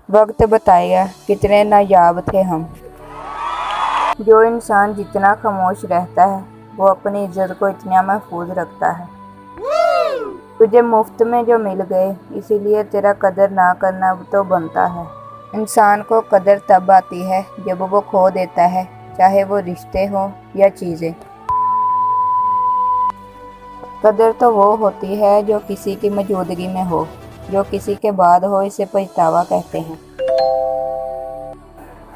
वक्त बताएगा कितने नायाब थे हम। जो इंसान जितना खामोश रहता है वो अपनी इज्जत को इतना महफूज रखता है। तुझे मुफ्त में जो मिल गए इसीलिए तेरा कदर ना करना तो बनता है। इंसान को कदर तब आती है जब वो खो देता है, चाहे वो रिश्ते हो या चीज़ें। कदर तो वो होती है जो किसी की मौजूदगी में हो, जो किसी के बाद हो, इसे पछतावा कहते हैं।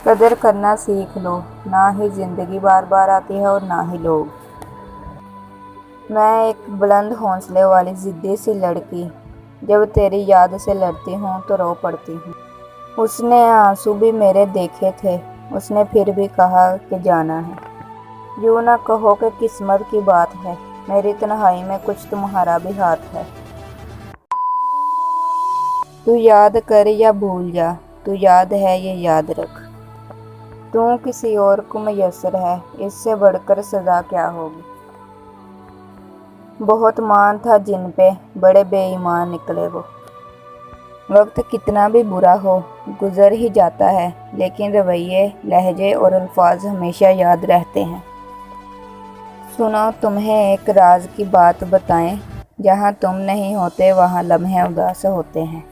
कदर करना सीख लो, ना ही ज़िंदगी बार बार आती है और ना ही लोग। मैं एक बुलंद हौसले वाली ज़िद्दी सी लड़की, जब तेरी याद से लड़ती हूँ तो रो पड़ती हूँ। उसने आंसू भी मेरे देखे थे, उसने फिर भी कहा कि जाना है। यूँ ना कहो कि किस्मत की बात है, मेरी तन्हाई में कुछ तुम्हारा भी हाथ है। तू याद कर या भूल जा, तू याद है ये याद रख। तू किसी और को मयस्सर है, इससे बढ़कर सज़ा क्या होगी। बहुत मान था जिन पे, बड़े बेईमान निकले वो। वक्त कितना भी बुरा हो गुजर ही जाता है, लेकिन रवैये, लहजे और अल्फाज हमेशा याद रहते हैं। सुनो तुम्हें एक राज की बात बताएं, जहाँ तुम नहीं होते वहाँ लम्हे उदास होते हैं।